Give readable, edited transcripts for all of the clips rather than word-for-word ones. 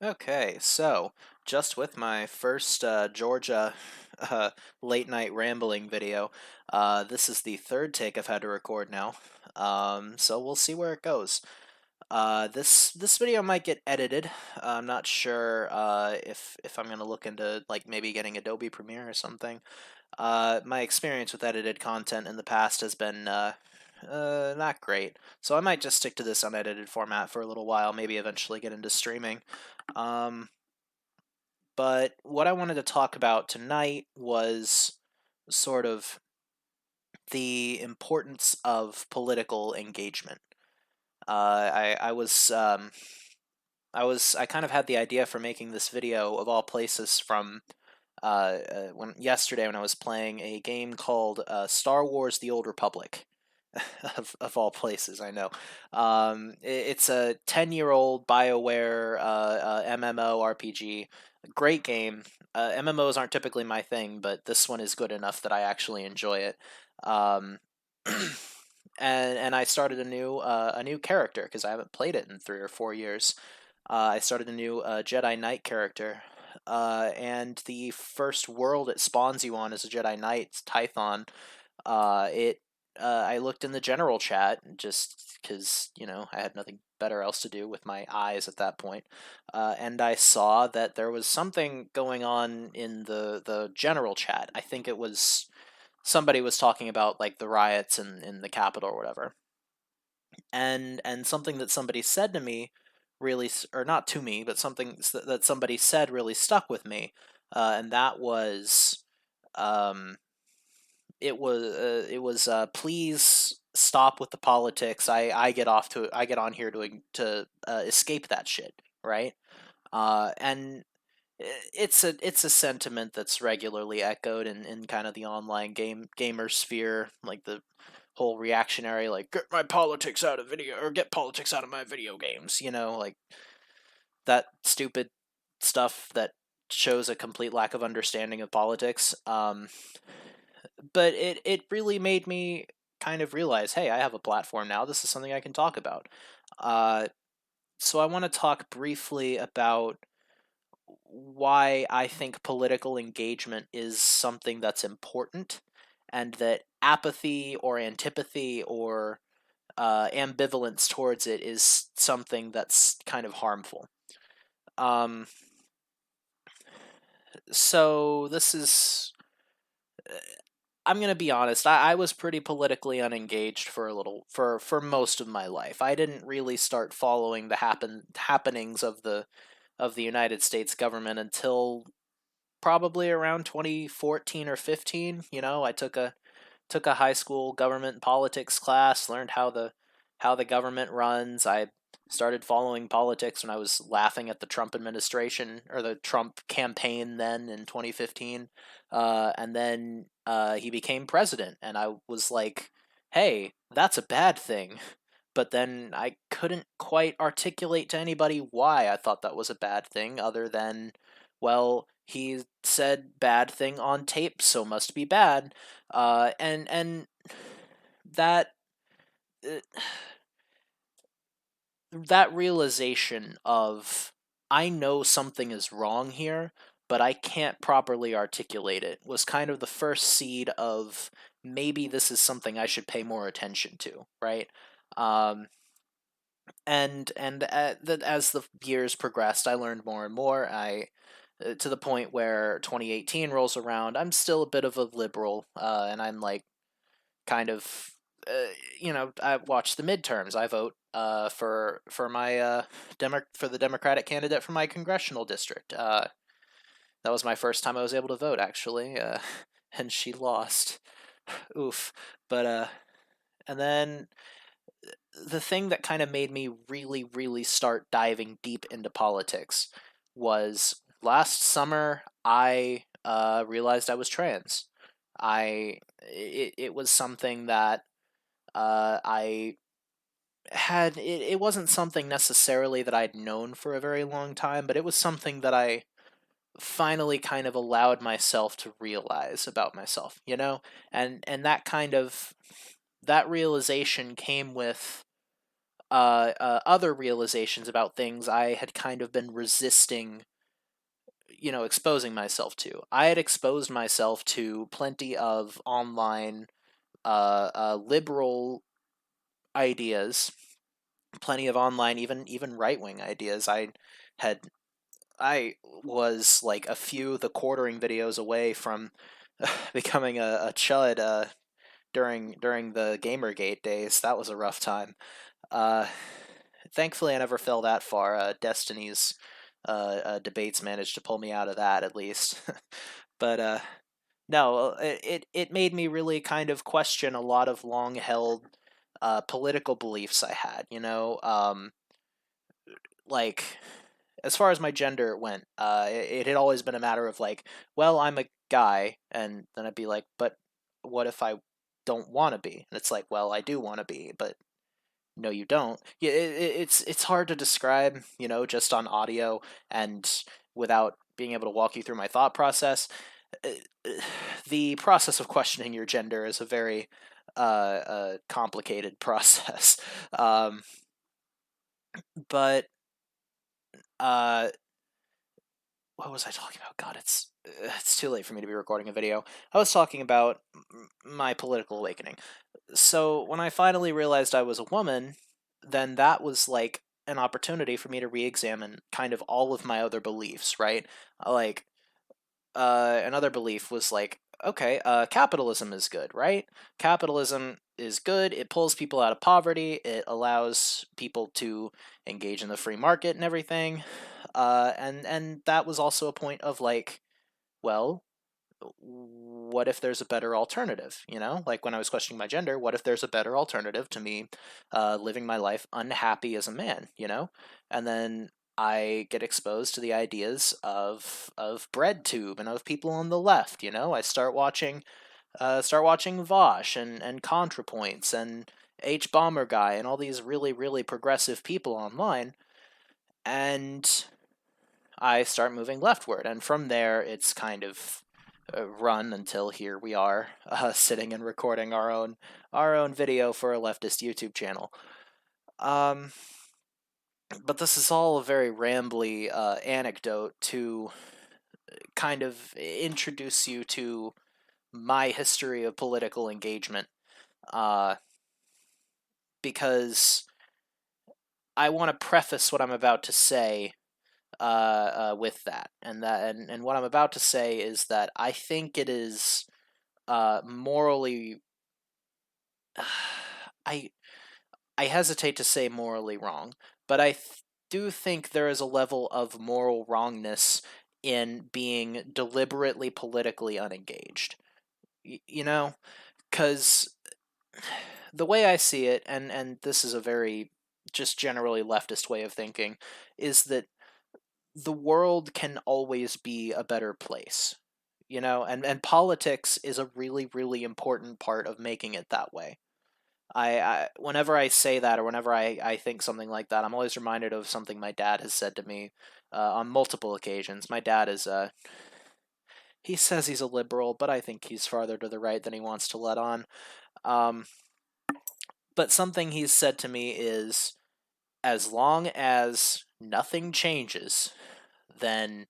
Okay, so just with my first Georgia uh, late night rambling video, this is the third take I've had to record now. So we'll see where it goes. This video might get edited. I'm not sure if I'm gonna look into like maybe getting Adobe Premiere or something. My experience with edited content in the past has been not great, so I might just stick to this unedited format for a little while. Maybe eventually get into streaming. Um, but what I wanted to talk about tonight was sort of the importance of political engagement. I kind of had the idea for making this video of all places from when yesterday when I was playing a game called Star Wars: The Old Republic. Of all places, I know. It's a 10-year-old BioWare MMO RPG. Great game. MMOs aren't typically my thing, but this one is good enough that I actually enjoy it. Um, and I started a new character because I haven't played it in 3 or 4 years. I started a new Jedi Knight character, and the first world it spawns you on is a Jedi Knight, it's Tython. It I looked in the general chat just because I had nothing better else to do with my eyes at that point, and I saw that there was something going on in the general chat. I think it was somebody was talking about like the riots in the Capitol or whatever, and something that somebody said to me really, or not to me, but something that somebody said really stuck with me, and that was um please stop with the politics. I get on here to escape that shit, right? And it's a sentiment that's regularly echoed in kind of the online gamer sphere, like the whole reactionary, like, get my politics out of video, or get politics out of my video games, like that stupid stuff that shows a complete lack of understanding of politics. But it really made me kind of realize, hey, I have a platform now. This is something I can talk about. Uh, so I want to talk briefly about why I think political engagement is something that's important, and that apathy or antipathy or ambivalence towards it is something that's kind of harmful. Um, so this is I'm gonna be honest. I was pretty politically unengaged for for most of my life. I didn't really start following the happenings of the United States government until probably around 2014 or 15. I took a high school government and politics class, learned how the government runs. I started following politics when I was laughing at the Trump administration or the Trump campaign then in 2015. And then he became president, and I was like, hey, that's a bad thing. But then I couldn't quite articulate to anybody why I thought that was a bad thing, other than, well, he said bad thing on tape, so must be bad. And that uh, that realization of, I know something is wrong here, but I can't properly articulate it, was kind of the first seed of, maybe this is something I should pay more attention to, right? Um, and as the years progressed, I learned more and more. I To the point where 2018 rolls around, I'm still a bit of a liberal, and I'm like, kind of, I watch the midterms. I vote for my for the Democratic candidate for my congressional district. That was my first time I was able to vote, actually, and she lost. Oof. But and then the thing that kind of made me really, really start diving deep into politics was last summer. I realized I was trans. It was something that I had. It wasn't something necessarily that I'd known for a very long time, but it was something that I finally kind of allowed myself to realize about myself, and that realization came with other realizations about things I had kind of been resisting, exposing myself to. I had exposed myself to plenty of online liberal ideas, plenty of online, even right wing ideas. Had I was like the quartering videos away from becoming a chud during the Gamergate days. That was a rough time. Uh, Thankfully, I never fell that far. Destiny's debates managed to pull me out of that at least. But no, it made me really kind of question a lot of long held political beliefs I had. Like as far as my gender went, it had always been a matter of like, well, I'm a guy, and then I'd be like, but what if I don't want to be? And it's like, well, I do want to be, but no, you don't. Yeah, it's hard to describe, just on audio and without being able to walk you through my thought process. Uh, the process of questioning your gender is a very complicated process. Um, but uh, what was I talking about? God, it's too late for me to be recording a video. I was talking about my political awakening. So when I finally realized I was a woman, then that was like an opportunity for me to re-examine kind of all of my other beliefs, right? Like another belief was like, okay, capitalism is good, right? Capitalism is good. It pulls people out of poverty. It allows people to engage in the free market and everything. And that was also a point of like, well, what if there's a better alternative? Like when I was questioning my gender, what if there's a better alternative to me living my life unhappy as a man? And then I get exposed to the ideas of BreadTube and of people on the left. I start watching Vosh and ContraPoints and H Bomber Guy and all these really really progressive people online, and I start moving leftward, and from there it's kind of run until here we are, sitting and recording our own video for a leftist YouTube channel. Um, but this is all a very rambly anecdote to kind of introduce you to my history of political engagement, uh, because I want to preface what I'm about to say with that, and what I'm about to say is that I think it is morally. I I hesitate to say morally wrong, but do think there is a level of moral wrongness in being deliberately politically unengaged. Because the way I see it, and this is a very just generally leftist way of thinking, is that the world can always be a better place. And politics is a really, really important part of making it that way. I whenever I say that, or whenever I think something like that, I'm always reminded of something my dad has said to me on multiple occasions. My dad is he says he's a liberal, but I think he's farther to the right than he wants to let on. Um, but something he's said to me is, as long as nothing changes, then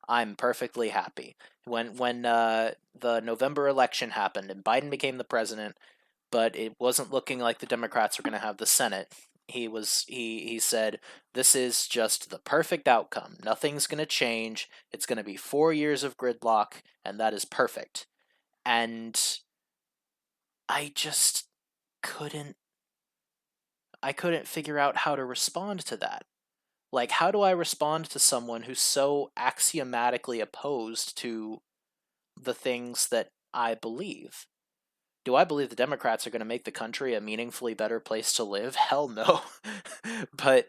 I'm perfectly happy. When the November election happened and Biden became the president, but it wasn't looking like the Democrats were going to have the Senate. He said, this is just the perfect outcome. Nothing's going to change. It's going to be 4 years of gridlock, and that is perfect. And I just couldn't I couldn't figure out how to respond to that. Like, how do I respond to someone who's so axiomatically opposed to the things that I believe? Do I believe the Democrats are going to make the country a meaningfully better place to live? Hell no. but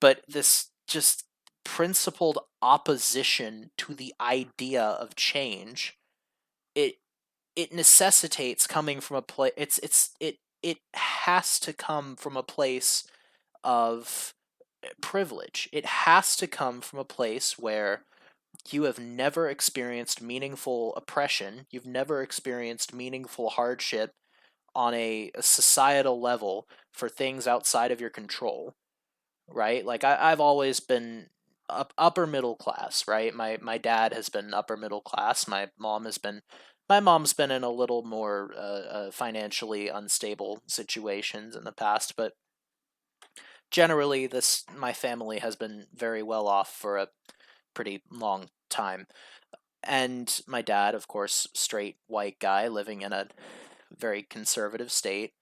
but this just principled opposition to the idea of change, it it necessitates coming from a place. It has to come from a place of privilege. It has to come from a place where you have never experienced meaningful oppression, you've never experienced meaningful hardship on a societal level for things outside of your control, right? Like I've always been upper middle class, right? My dad has been upper middle class. My mom's been in a little more financially unstable situations in the past, but generally, this my family has been very well off for a pretty long time. And my dad, of course, straight white guy living in a very conservative state.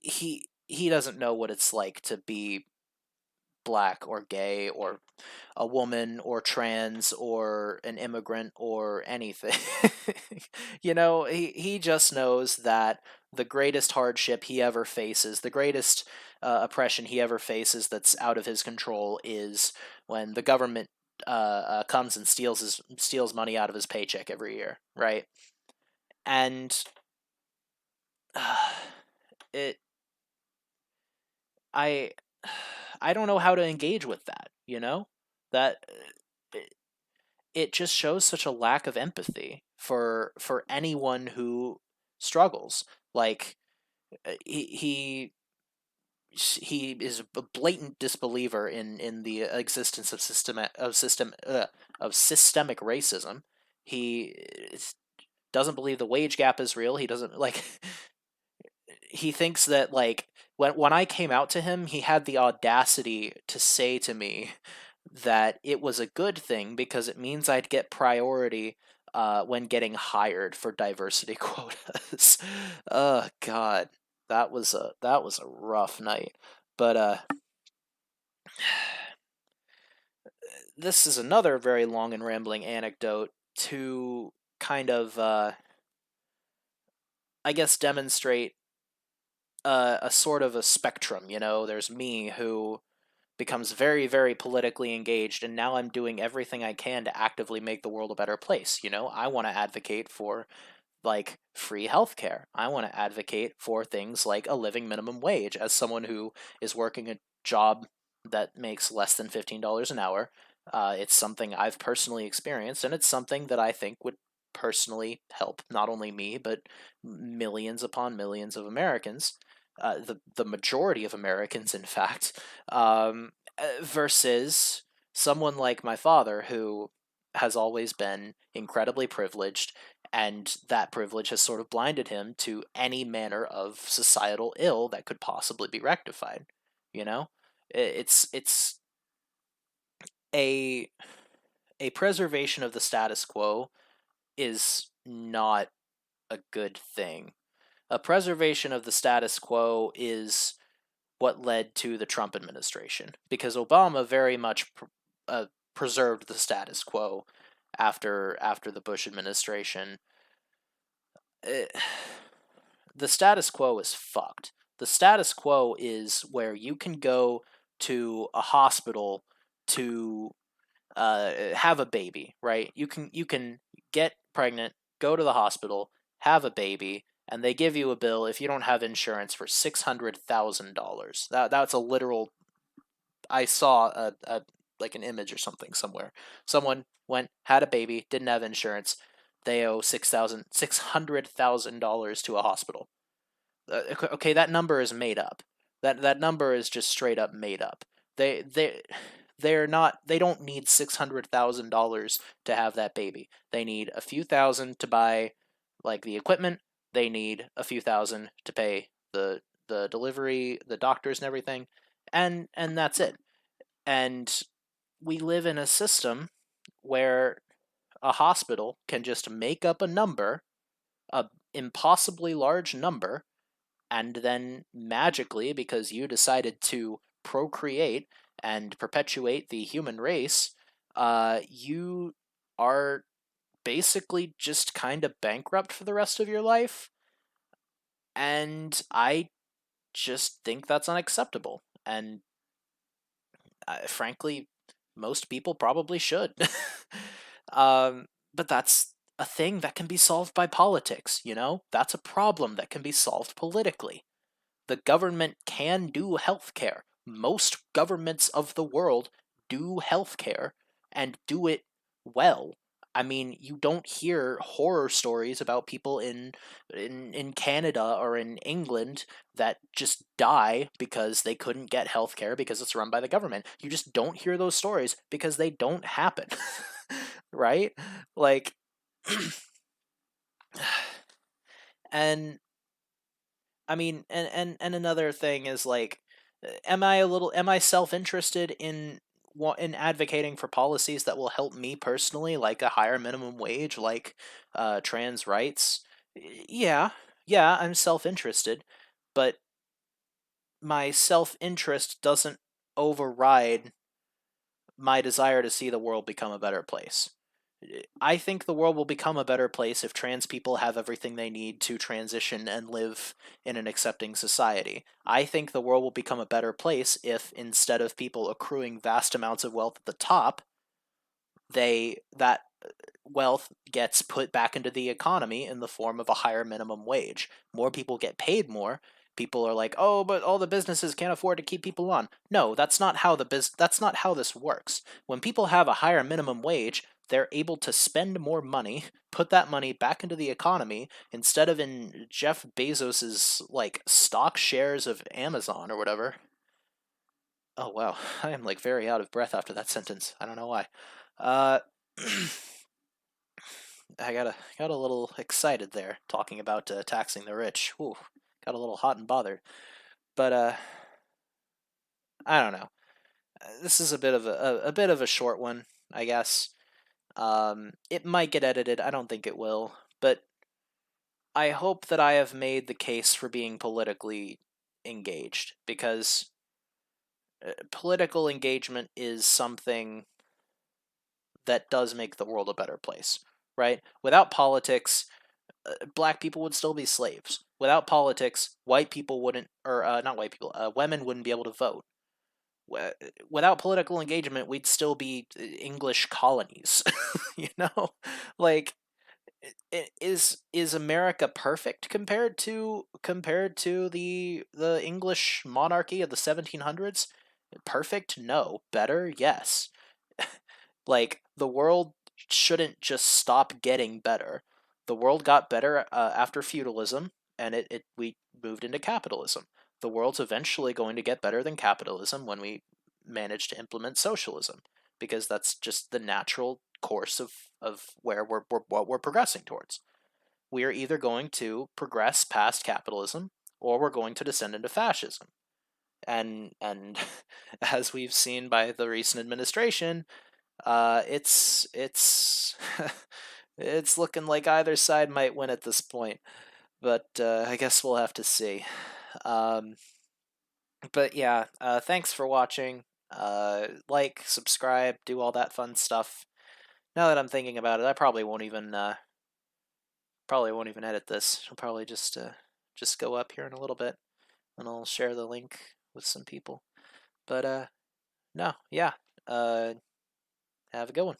He doesn't know what it's like to be black or gay or a woman or trans or an immigrant or anything. He just knows that the greatest hardship he ever faces, the greatest oppression he ever faces that's out of his control is when the government comes and steals money out of his paycheck every year, right? And it I I don't know how to engage with that, That it, it just shows such a lack of empathy for anyone who struggles. Like he he is a blatant disbeliever in the existence of systemic racism. He doesn't believe the wage gap is real. He doesn't like he thinks that like when I came out to him, he had the audacity to say to me that it was a good thing because it means I'd get priority when getting hired for diversity quotas. Oh God, that was a rough night. But this is another very long and rambling anecdote to kind of I guess demonstrate a sort of a spectrum. There's me who becomes very, very politically engaged, and now I'm doing everything I can to actively make the world a better place. I want to advocate for like free healthcare. I want to advocate for things like a living minimum wage as someone who is working a job that makes less than $15 an hour. It's something I've personally experienced, and it's something that I think would personally help not only me but millions upon millions of Americans, the majority of Americans, in fact, versus someone like my father who has always been incredibly privileged, and that privilege has sort of blinded him to any manner of societal ill that could possibly be rectified. You know, it's a a preservation of the status quo is not a good thing. A preservation of the status quo is what led to the Trump administration because Obama very much preserved the status quo after the Bush administration. It, the status quo is fucked. The status quo is where you can go to a hospital to have a baby, right? You can get pregnant, go to the hospital, have a baby, and they give you a bill if you don't have insurance for $600,000. That's a literal. I saw a like an image or something somewhere. Someone went, had a baby, didn't have insurance. They owe $600,000 to a hospital. Okay, that number is made up. That number is just straight up made up. They don't need $600,000 to have that baby. They need a few thousand to buy like the equipment. They need a few thousand to pay the delivery, the doctors and everything. And that's it. And we live in a system where a hospital can just make up a number, a impossibly large number, and then magically, because you decided to procreate and perpetuate the human race, you are basically just kind of bankrupt for the rest of your life. And I just think that's unacceptable. And frankly, most people probably should. But that's a thing that can be solved by politics. That's a problem that can be solved politically. The government can do healthcare. Most governments of the world do healthcare and do it well. I mean, you don't hear horror stories about people in Canada or in England that just die because they couldn't get health care because it's run by the government. You just don't hear those stories because they don't happen. Right? Like and I mean, and another thing is like, am I self-interested in in advocating for policies that will help me personally, like a higher minimum wage, like trans rights? Yeah, yeah, I'm self-interested, but my self-interest doesn't override my desire to see the world become a better place. I think the world will become a better place if trans people have everything they need to transition and live in an accepting society. I think the world will become a better place if instead of people accruing vast amounts of wealth at the top, that wealth gets put back into the economy in the form of a higher minimum wage. More people get paid more. People are like, "Oh, but all the businesses can't afford to keep people on." No, that's not how this works. When people have a higher minimum wage, they're able to spend more money, put that money back into the economy instead of in Jeff Bezos's like stock shares of Amazon or whatever. Oh wow, I am like very out of breath after that sentence. I don't know why. Uh I got a little excited there talking about taxing the rich. Ooh, got a little hot and bothered. But I don't know. This is a bit of a bit of a short one, I guess. It might get edited. I don't think it will, but I hope that I have made the case for being politically engaged because political engagement is something that does make the world a better place, right? Without politics, black people would still be slaves. Without politics, white people wouldn't, or not white people, women wouldn't be able to vote. Without political engagement, we'd still be English colonies. You know, like is America perfect compared to the English monarchy of the 1700s? Perfect? No. Better? Yes. Like the world shouldn't just stop getting better. The world got better after feudalism, and it we moved into capitalism. The world's eventually going to get better than capitalism when we manage to implement socialism, because that's just the natural course of where what we're progressing towards. We are either going to progress past capitalism or we're going to descend into fascism. And as we've seen by the recent administration, it's it's looking like either side might win at this point, but I guess we'll have to see. Um, but yeah, thanks for watching. Like, subscribe, do all that fun stuff. Now that I'm thinking about it, I probably won't even edit this. I'll probably just go up here in a little bit, and I'll share the link with some people. But no, yeah. Uh, have a good one.